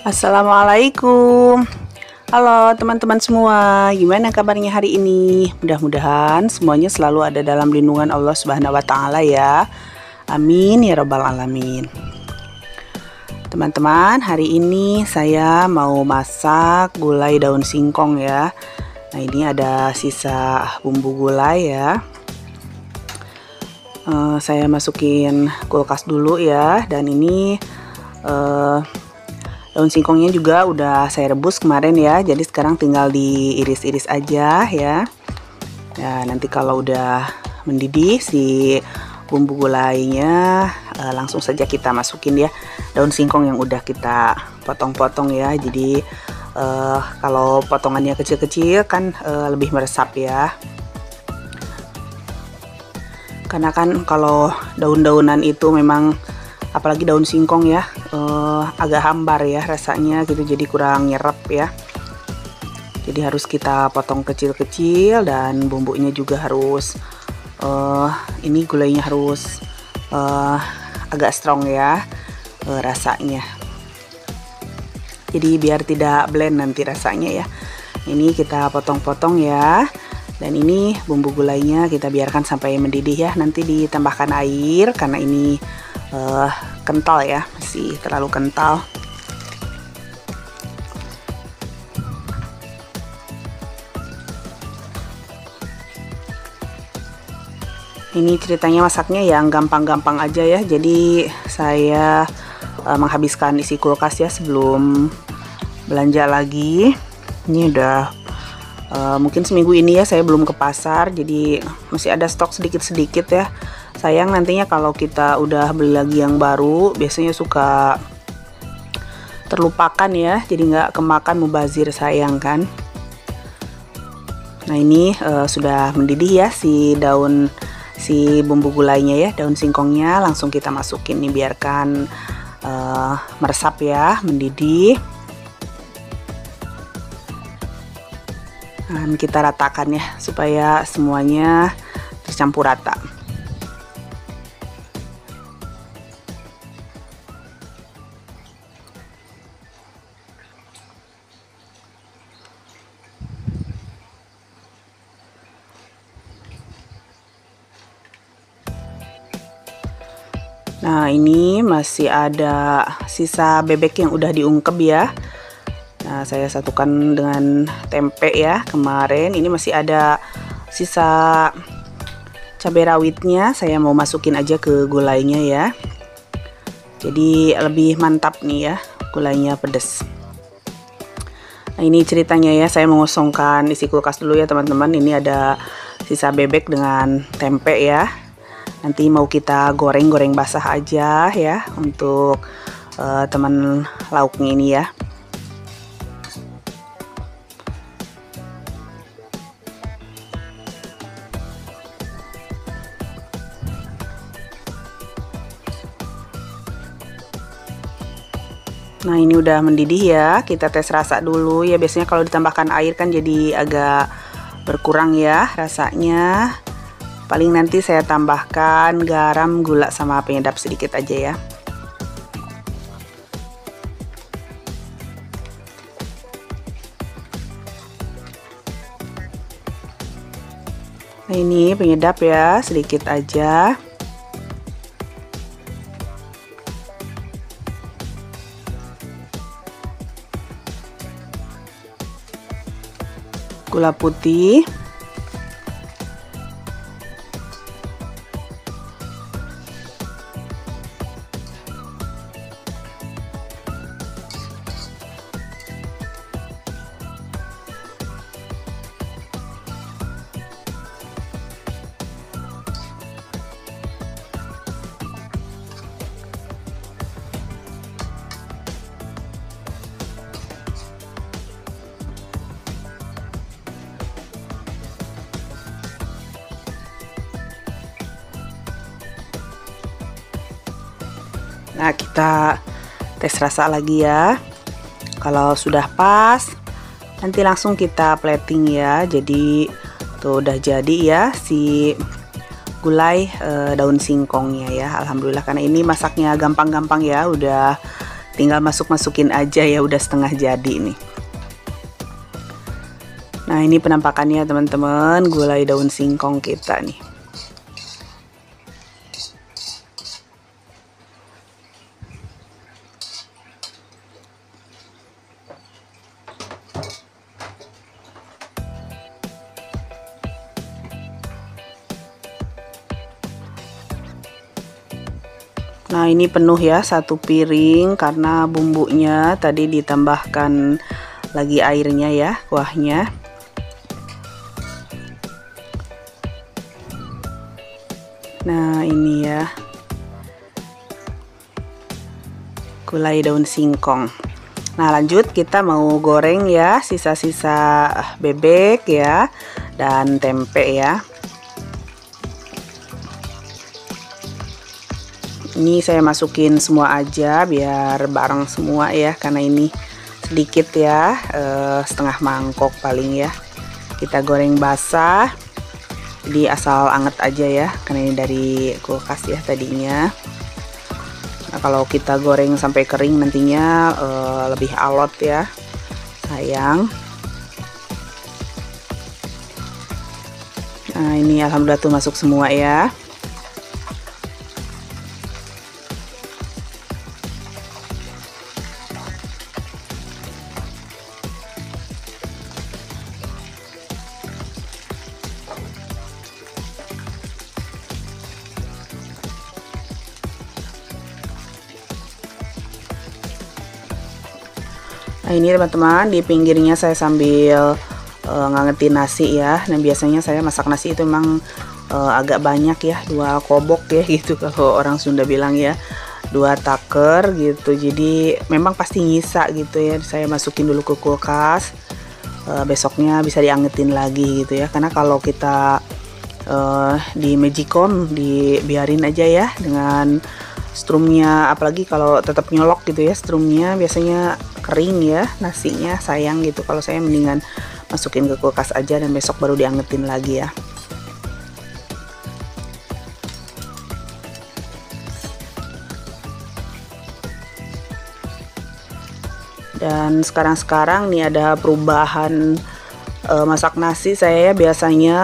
Assalamualaikum. Halo teman-teman semua, gimana kabarnya hari ini? Mudah-mudahan semuanya selalu ada dalam lindungan Allah Subhanahu wa Ta'ala ya. Amin ya Rabbal 'Alamin. Teman-teman, hari ini saya mau masak gulai daun singkong ya. Nah, ini ada sisa bumbu gulai ya. Saya masukin kulkas dulu ya, dan ini daun singkongnya juga udah saya rebus kemarin ya, jadi sekarang tinggal diiris-iris aja ya. Nah, nanti kalau udah mendidih si bumbu gulainya, langsung saja kita masukin ya daun singkong yang udah kita potong-potong ya. Jadi kalau potongannya kecil-kecil kan lebih meresap ya. Karena kan kalau daun-daunan itu memang, apalagi daun singkong ya, agak hambar ya rasanya gitu, jadi kurang nyerap ya. Jadi harus kita potong kecil-kecil, dan bumbunya juga harus ini gulainya harus agak strong ya rasanya. Jadi biar tidak blend nanti rasanya ya. Ini kita potong-potong ya. Dan ini bumbu gulainya kita biarkan sampai mendidih ya. Nanti ditambahkan air karena ini kental ya, masih terlalu kental. Ini ceritanya masaknya yang gampang-gampang aja ya. Jadi saya menghabiskan isi kulkas ya sebelum belanja lagi. Ini udah mungkin seminggu ini ya saya belum ke pasar, jadi masih ada stok sedikit-sedikit ya. Sayang nantinya kalau kita udah beli lagi yang baru, biasanya suka terlupakan ya, jadi nggak kemakan, mubazir, sayang kan. Nah, ini sudah mendidih ya si bumbu gulainya ya, daun singkongnya langsung kita masukin nih, biarkan meresap ya, mendidih. Dan kita ratakan ya supaya semuanya tercampur rata. Nah, ini masih ada sisa bebek yang udah diungkep ya. Nah, saya satukan dengan tempe ya kemarin. Ini masih ada sisa cabai rawitnya, saya mau masukin aja ke gulainya ya. Jadi lebih mantap nih ya, gulainya pedes. Nah, ini ceritanya ya, saya mengosongkan isi kulkas dulu ya teman-teman. Ini ada sisa bebek dengan tempe ya. Nanti mau kita goreng basah aja ya untuk teman lauknya ini ya. Nah, ini udah mendidih ya, kita tes rasa dulu ya. Biasanya kalau ditambahkan air kan jadi agak berkurang ya rasanya. Paling nanti saya tambahkan garam, gula, sama penyedap sedikit aja ya. Nah, ini penyedap ya, sedikit aja. Gula putih, nah kita tes rasa lagi ya. Kalau sudah pas, nanti langsung kita plating ya. Jadi tuh udah jadi ya si gulai daun singkongnya ya. Alhamdulillah, karena ini masaknya gampang-gampang ya, udah tinggal masukin aja ya, udah setengah jadi nih. Nah ini penampakannya teman-teman, gulai daun singkong kita nih. Nah ini penuh ya, satu piring karena bumbunya tadi ditambahkan lagi airnya ya, kuahnya. Nah ini ya, gulai daun singkong. Nah lanjut kita mau goreng ya sisa-sisa bebek ya dan tempe ya. Ini saya masukin semua aja biar bareng semua ya, karena ini sedikit ya, setengah mangkok paling ya. Kita goreng basah, jadi asal anget aja ya, karena ini dari kulkas ya tadinya. Nah, kalau kita goreng sampai kering nantinya lebih alot ya, sayang. Nah ini alhamdulillah tuh masuk semua ya. Nah ini teman-teman, di pinggirnya saya sambil ngangetin nasi ya. Nah biasanya saya masak nasi itu memang agak banyak ya, 2 kobok ya gitu kalau orang Sunda bilang ya, 2 taker gitu. Jadi memang pasti nyisa gitu ya, saya masukin dulu ke kulkas, besoknya bisa diangetin lagi gitu ya. Karena kalau kita di Magicom dibiarin aja ya dengan strumnya, apalagi kalau tetap nyolok gitu ya strumnya, biasanya kering ya nasinya, sayang gitu. Kalau saya mendingan masukin ke kulkas aja dan besok baru diangetin lagi ya. Dan sekarang nih ada perubahan masak nasi saya ya. Biasanya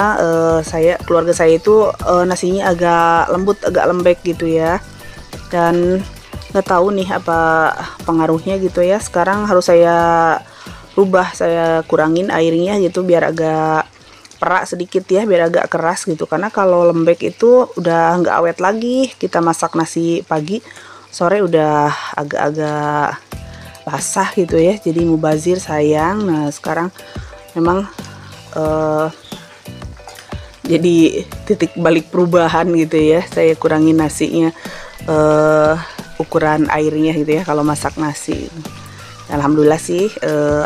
keluarga saya itu nasinya agak lembut, agak lembek gitu ya, dan nggak tahu nih apa pengaruhnya gitu ya. Sekarang harus saya rubah, saya kurangin airnya gitu biar agak perak sedikit ya, biar agak keras gitu. Karena kalau lembek itu udah nggak awet lagi. Kita masak nasi pagi, sore udah agak-agak basah gitu ya, jadi mubazir, sayang. Nah sekarang memang jadi titik balik perubahan gitu ya, saya kurangin nasinya, ukuran airnya gitu ya kalau masak nasi. Alhamdulillah sih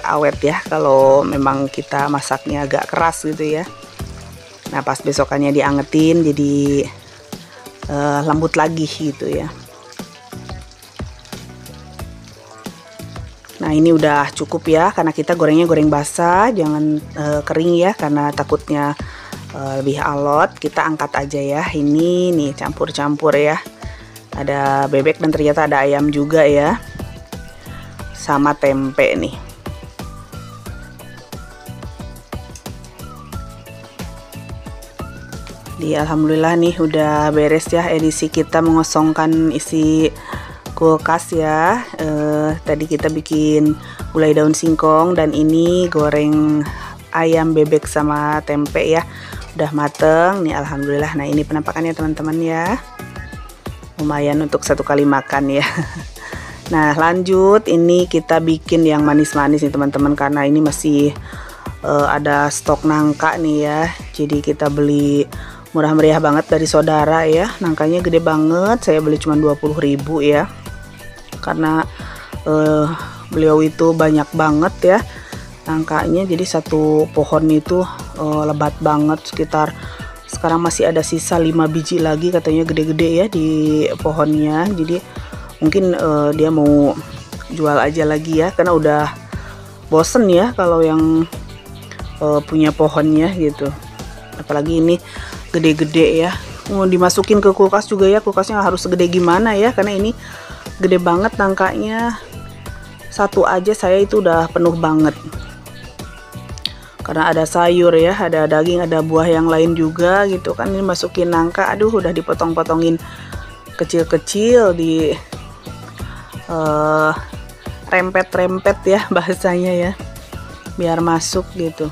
awet ya kalau memang kita masaknya agak keras gitu ya. Nah pas besokannya diangetin jadi lembut lagi gitu ya. Nah ini udah cukup ya, karena kita gorengnya goreng basah, jangan kering ya, karena takutnya lebih alot. Kita angkat aja ya. Ini nih campur-campur ya, ada bebek dan ternyata ada ayam juga ya, sama tempe nih. Alhamdulillah nih udah beres ya edisi kita mengosongkan isi kulkas ya. Tadi kita bikin gulai daun singkong dan ini goreng ayam bebek sama tempe ya, udah mateng nih alhamdulillah. Nah ini penampakannya teman-teman ya, lumayan untuk 1 kali makan ya. Nah lanjut, ini kita bikin yang manis-manis nih teman-teman, karena ini masih ada stok nangka nih ya. Jadi kita beli murah meriah banget dari saudara ya, nangkanya gede banget, saya beli cuma 20.000 ya, karena beliau itu banyak banget ya nangkanya. Jadi satu pohon itu lebat banget, sekitar sekarang masih ada sisa 5 biji lagi katanya, gede-gede ya di pohonnya. Jadi mungkin dia mau jual aja lagi ya, karena udah bosen ya kalau yang punya pohonnya gitu. Apalagi ini gede-gede ya, mau dimasukin ke kulkas juga ya, kulkasnya harus segede gimana ya, karena ini gede banget nangkanya. satu aja saya itu udah penuh banget. Karena ada sayur ya, ada daging, ada buah yang lain juga gitu kan. Ini masukin nangka, aduh udah dipotong-potongin kecil-kecil, di rempet-rempet ya bahasanya ya, biar masuk gitu.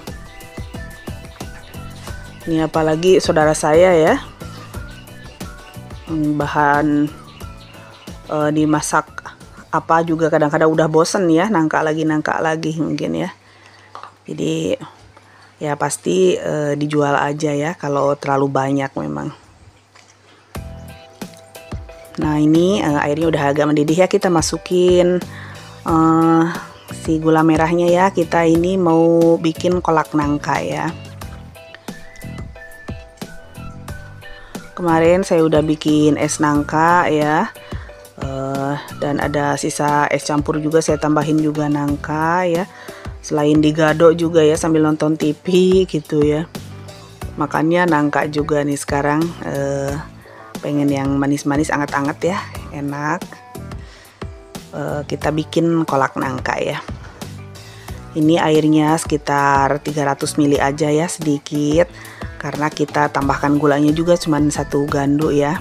Ini apalagi saudara saya ya, bahan dimasak apa juga kadang-kadang udah bosen ya, nangka lagi mungkin ya. Jadi ya pasti dijual aja ya kalau terlalu banyak memang. Nah ini airnya udah agak mendidih ya, kita masukin si gula merahnya ya. Kita ini mau bikin kolak nangka ya. Kemarin saya udah bikin es nangka ya, dan ada sisa es campur juga, saya tambahin juga nangka ya. Selain digado juga ya sambil nonton TV gitu ya. Makannya nangka juga nih sekarang, pengen yang manis-manis anget-anget ya, enak. Kita bikin kolak nangka ya. Ini airnya sekitar 300 ml aja ya, sedikit, karena kita tambahkan gulanya juga cuman 1 ganduk ya.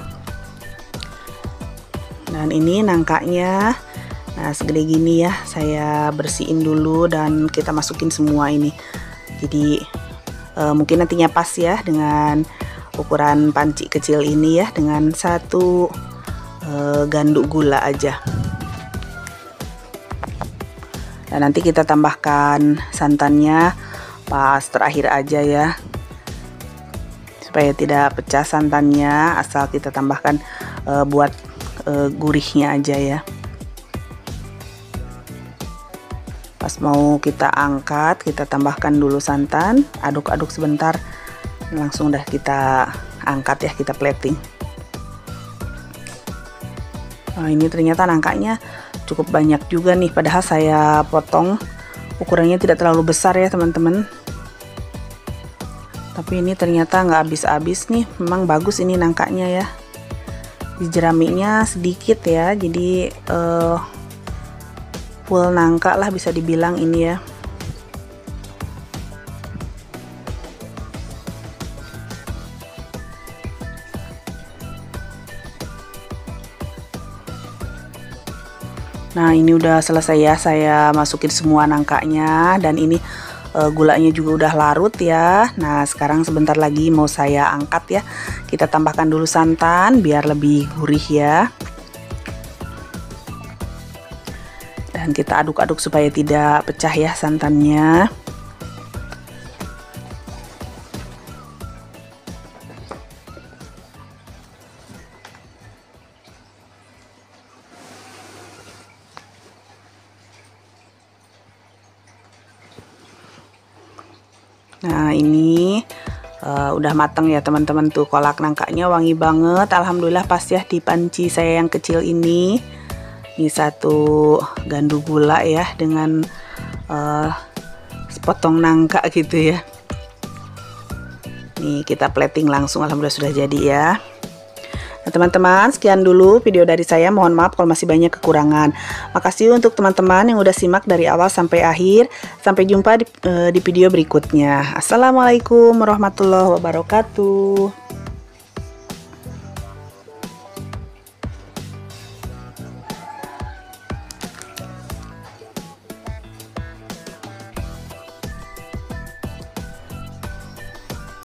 Dan ini nangkanya, nah segede gini ya, saya bersihin dulu dan kita masukin semua ini. Jadi mungkin nantinya pas ya dengan ukuran panci kecil ini ya, dengan 1 ganduk gula aja. Dan nanti kita tambahkan santannya pas terakhir aja ya, supaya tidak pecah santannya, asal kita tambahkan buat gurihnya aja ya. Pas mau kita angkat, kita tambahkan dulu santan, aduk-aduk sebentar, langsung dah kita angkat ya, kita plating. Nah ini ternyata nangkanya cukup banyak juga nih, padahal saya potong ukurannya tidak terlalu besar ya teman-teman. Tapi ini ternyata nggak habis-habis nih, memang bagus ini nangkanya ya. Di jeraminya sedikit ya, jadi full nangka lah bisa dibilang ini ya. Nah ini udah selesai ya, saya masukin semua nangkanya, dan ini gulanya juga udah larut ya. Nah sekarang sebentar lagi mau saya angkat ya. Kita tambahkan dulu santan biar lebih gurih ya. Dan kita aduk-aduk supaya tidak pecah ya santannya. Nah ini udah mateng ya teman-teman, tuh kolak nangkanya wangi banget, alhamdulillah pas ya di panci saya yang kecil ini. Ini 1 ganduk gula ya dengan sepotong nangka gitu ya. Nih kita plating langsung, alhamdulillah sudah jadi ya. Nah teman-teman, sekian dulu video dari saya, mohon maaf kalau masih banyak kekurangan. Makasih untuk teman-teman yang udah simak dari awal sampai akhir. Sampai jumpa di video berikutnya. Assalamualaikum warahmatullahi wabarakatuh.